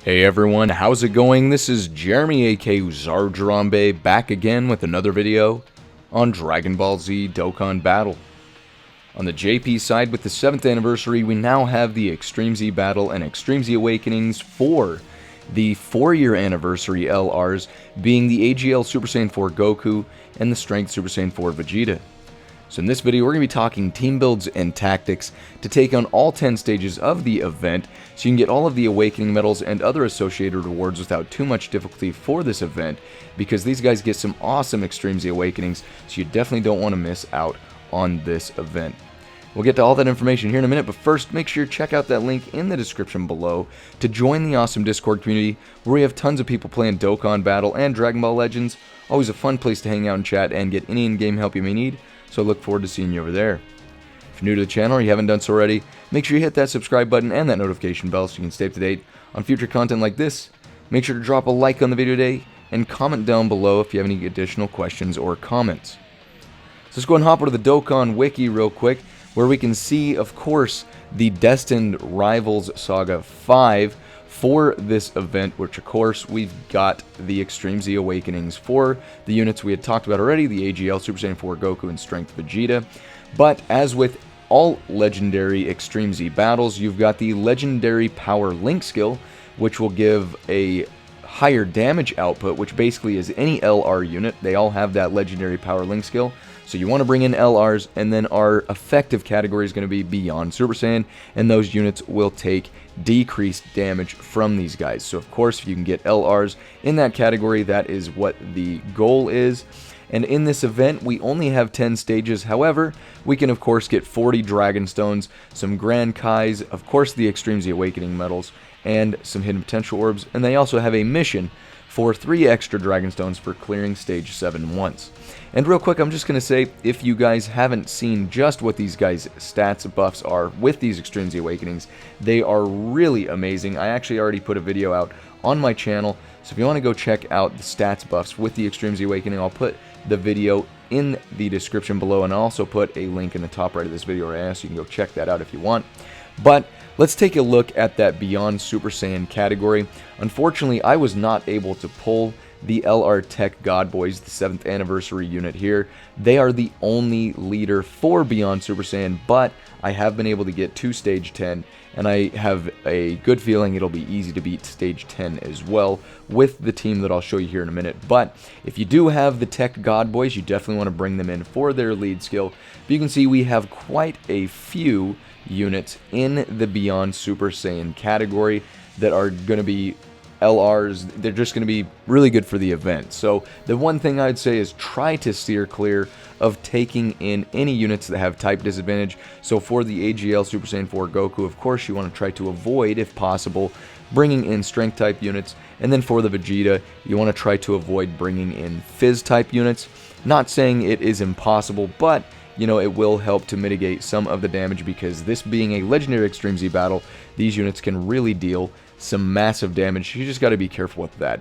Hey everyone, how's it going? This is Jeremy aka Zarjarambe back again with another video on Dragon Ball Z Dokkan Battle. On the JP side, with the 7th anniversary, we now have the Extreme Z Battle and Extreme Z Awakenings for the 4-year anniversary LRs, being the AGL Super Saiyan 4 Goku and the Strength Super Saiyan 4 Vegeta. So in this video, we're going to be talking team builds and tactics to take on all 10 stages of the event, so you can get all of the Awakening medals and other associated rewards without too much difficulty for this event, because these guys get some awesome Extreme Z Awakenings, so you definitely don't want to miss out on this event. We'll get to all that information here in a minute, but first, make sure you check out that link in the description below to join the awesome Discord community, where we have tons of people playing Dokkan Battle and Dragon Ball Legends. Always a fun place to hang out and chat and get any in-game help you may need. So I look forward to seeing you over there. If you're new to the channel or you haven't done so already, make sure you hit that subscribe button and that notification bell so you can stay up to date on future content like this. Make sure to drop a like on the video today and comment down below if you have any additional questions or comments. So let's go ahead and hop over to the Dokkan Wiki real quick, where we can see, of course, the Destined Rivals Saga 5 for this event, which of course we've got the Extreme Z Awakenings for the units we had talked about already, the AGL Super Saiyan 4 Goku and Strength Vegeta. But as with all legendary Extreme Z battles, you've got the legendary Power Link skill, which will give a higher damage output, which basically is any LR unit. They all have that legendary Power Link skill. So you want to bring in LRs, and then our effective category is going to be Beyond Super Saiyan, and those units will take decreased damage from these guys. So of course, if you can get LRs in that category, that is what the goal is. And in this event, we only have 10 stages. However, we can of course get 40 Dragon Stones, some Grand Kais, of course the Extreme Z Awakening medals, and some Hidden Potential Orbs. And they also have a mission for 3 extra Dragon Stones for clearing Stage 7 once. And real quick, I'm just going to say, if you guys haven't seen just what these guys' stats buffs are with these Extreme Z Awakenings, they are really amazing. I actually already put a video out on my channel, so if you want to go check out the stats buffs with the Extreme Z Awakening, I'll put the video in the description below, and I'll also put a link in the top right of this video right now, so you can go check that out if you want. But let's take a look at that Beyond Super Saiyan category. Unfortunately, I was not able to pull the LR Tech God Boys, the 7th anniversary unit here. They are the only leader for Beyond Super Saiyan, but I have been able to get to Stage 10, and I have a good feeling it'll be easy to beat Stage 10 as well with the team that I'll show you here in a minute. But if you do have the Tech God Boys, you definitely want to bring them in for their lead skill. But you can see we have quite a few units in the Beyond Super Saiyan category that are going to be LRs. They're just going to be really good for the event. So the one thing I'd say is try to steer clear of taking in any units that have type disadvantage. So for the AGL Super Saiyan 4 Goku, of course you want to try to avoid, if possible, bringing in strength type units. And then for the Vegeta, you want to try to avoid bringing in Fizz type units. Not saying it is impossible, but you know, it will help to mitigate some of the damage, because this being a legendary Extreme Z battle, these units can really deal some massive damage. You just got to be careful with that.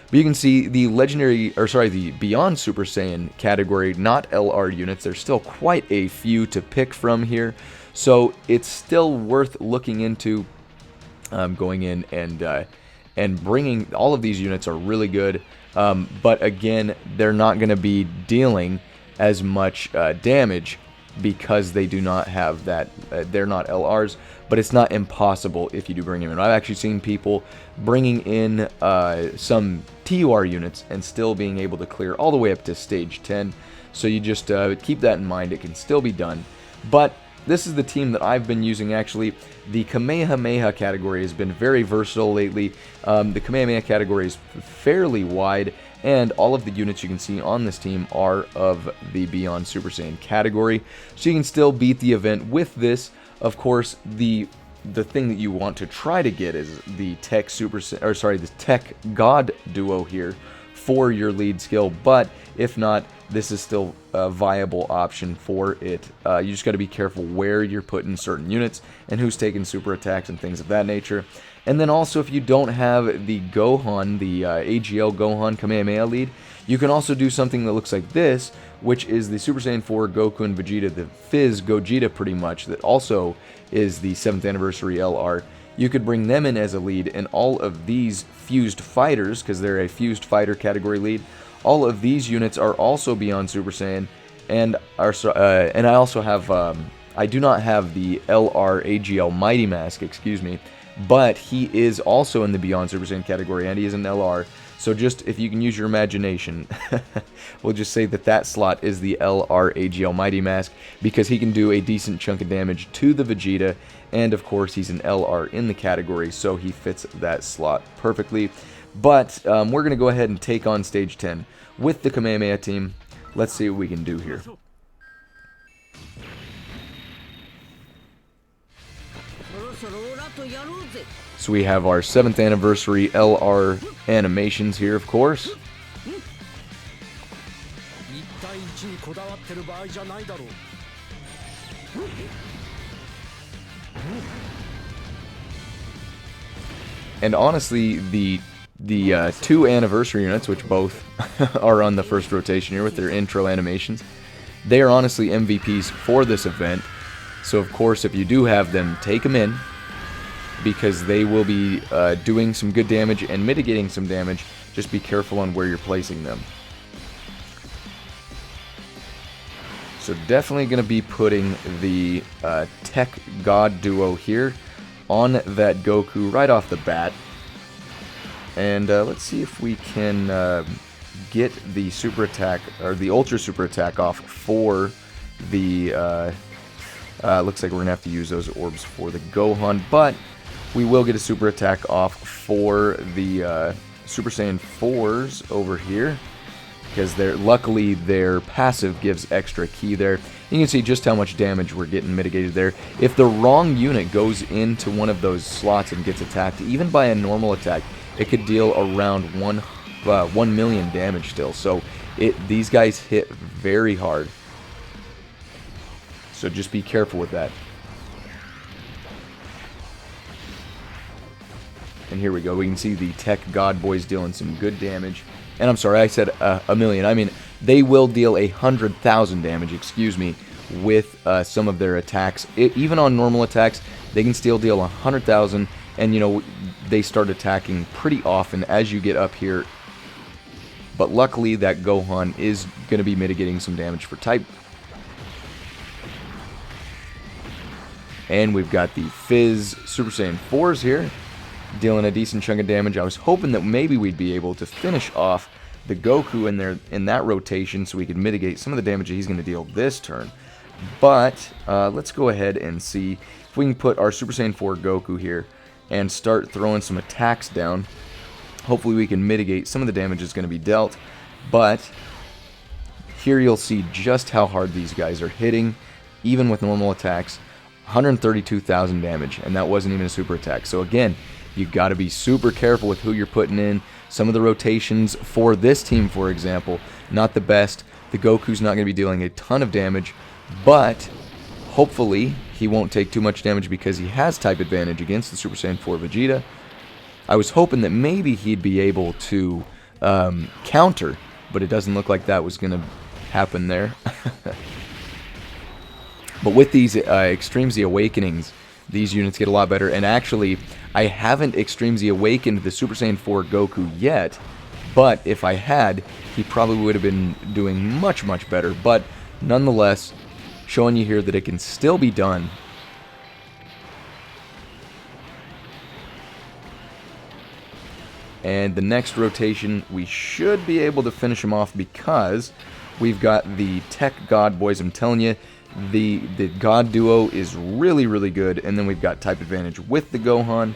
But you can see the the Beyond Super Saiyan category, not LR units, there's still quite a few to pick from here. So it's still worth looking into going in and bringing all of these units are really good. But again, they're not going to be dealing as much damage because they do not have that, they're not LRs, but it's not impossible if you do bring them in. I've actually seen people bringing in some TUR units and still being able to clear all the way up to Stage 10, so you just keep that in mind. It can still be done. But this is the team that I've been using actually. The Kamehameha category has been very versatile lately. The Kamehameha category is fairly wide, and all of the units you can see on this team are of the Beyond Super Saiyan category. So you can still beat the event with this. Of course, the thing that you want to try to get is the Tech the Tech God duo here for your lead skill, but if not, this is still a viable option for it. You just got to be careful where you're putting certain units and who's taking super attacks and things of that nature. And then also, if you don't have the Gohan, the AGL Gohan Kamehameha lead, you can also do something that looks like this, which is the Super Saiyan 4 Goku and Vegeta, the Fizz Gogeta pretty much, that also is the 7th anniversary LR. you could bring them in as a lead, and all of these fused fighters, because they're a fused fighter category lead, all of these units are also beyond Super Saiyan, and I also have, I do not have the LR Mighty Mask, excuse me, but he is also in the Beyond Super Saiyan category, and he is an LR. So just, if you can use your imagination, we'll just say that that slot is the LR Mighty Mask, because he can do a decent chunk of damage to the Vegeta, and of course he's an LR in the category, so he fits that slot perfectly. But we're going to go ahead and take on Stage 10 with the Kamehameha team. Let's see what we can do here. So we have our 7th anniversary LR animations here, of course. And honestly, the 2 anniversary units, which both are on the first rotation here with their intro animations, they are honestly MVPs for this event. So of course, if you do have them, take them in, because they will be doing some good damage and mitigating some damage. Just be careful on where you're placing them. So definitely going to be putting the Tech God duo here on that Goku right off the bat. And let's see if we can get the super attack, or the ultra super attack off for the, looks like we're going to have to use those orbs for the Gohan, but we will get a super attack off for the Super Saiyan 4s over here, because luckily their passive gives extra ki there. You can see just how much damage we're getting mitigated there. If the wrong unit goes into one of those slots and gets attacked, even by a normal attack, it could deal around 1 million damage still. So these guys hit very hard. So just be careful with that. And here we go. We can see the Tech God Boys dealing some good damage. And I'm sorry, I said a million. I mean, they will deal 100,000 damage, excuse me, with some of their attacks. Even on normal attacks, they can still deal 100,000. And, you know, they start attacking pretty often as you get up here. But luckily, that Gohan is going to be mitigating some damage for type. And we've got the Fizz Super Saiyan 4s here, dealing a decent chunk of damage. I was hoping that maybe we'd be able to finish off the Goku in that rotation so we could mitigate some of the damage that he's going to deal this turn. But let's go ahead and see if we can put our Super Saiyan 4 Goku here and start throwing some attacks down. Hopefully we can mitigate some of the damage that's going to be dealt. But here you'll see just how hard these guys are hitting, even with normal attacks. 132,000 damage, and that wasn't even a super attack. So again, you got to be super careful with who you're putting in. Some of the rotations for this team, for example, not the best. The Goku's not going to be dealing a ton of damage, but hopefully he won't take too much damage because he has type advantage against the Super Saiyan 4 Vegeta. I was hoping that maybe he'd be able to counter, but it doesn't look like that was going to happen there. But with these Extreme Z Awakenings, these units get a lot better. And actually, I haven't Extreme Z Awakened the Super Saiyan 4 Goku yet, but if I had, he probably would have been doing much, much better. But nonetheless, showing you here that it can still be done. And the next rotation, we should be able to finish him off because we've got the Tech God Boys. I'm telling you, the God duo is really, really good. And then we've got type advantage with the Gohan.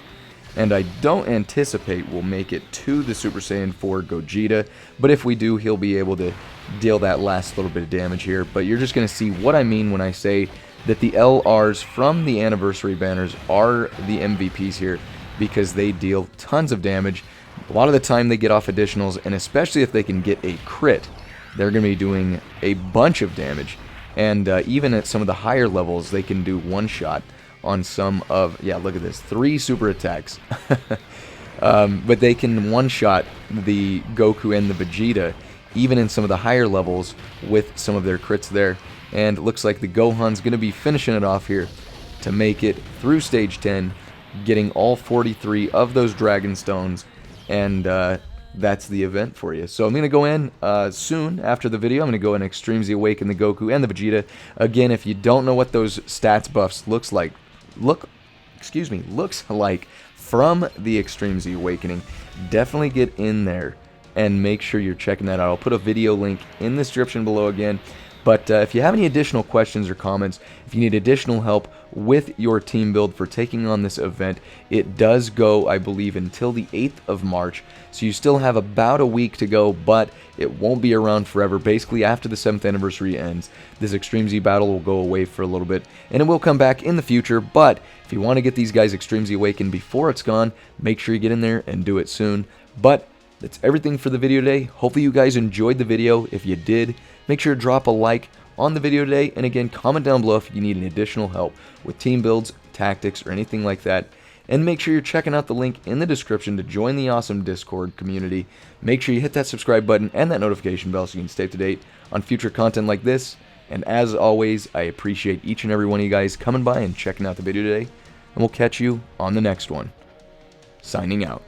And I don't anticipate we'll make it to the Super Saiyan 4 Gogeta. But if we do, he'll be able to deal that last little bit of damage here. But you're just going to see what I mean when I say that the LRs from the anniversary banners are the MVPs here, because they deal tons of damage. A lot of the time they get off additionals, and especially if they can get a crit, they're going to be doing a bunch of damage. And even at some of the higher levels, they can do one shot on some of, yeah, look at this, 3 super attacks. But they can one shot the Goku and the Vegeta, even in some of the higher levels, with some of their crits there. And it looks like the Gohan's going to be finishing it off here to make it through stage 10 getting all 43 of those Dragon Stones, and that's the event for you. So I'm going to go in soon after the video. I'm going to go in Extreme Z Awaken the Goku and the Vegeta. Again, if you don't know what those stats buffs looks like from the Extreme Z Awakening, definitely get in there and make sure you're checking that out. I'll put a video link in the description below again. But if you have any additional questions or comments, if you need additional help with your team build for taking on this event, it does go, I believe, until the 8th of March. So you still have about a week to go, but it won't be around forever. Basically, after the 7th anniversary ends, this Extreme Z battle will go away for a little bit, and it will come back in the future. But if you want to get these guys Extreme Z Awakened before it's gone, make sure you get in there and do it soon. But that's everything for the video today. Hopefully you guys enjoyed the video. If you did, make sure to drop a like on the video today, and again, comment down below if you need any additional help with team builds, tactics, or anything like that. And make sure you're checking out the link in the description to join the awesome Discord community. Make sure you hit that subscribe button and that notification bell so you can stay up to date on future content like this. And as always, I appreciate each and every one of you guys coming by and checking out the video today. And we'll catch you on the next one. Signing out.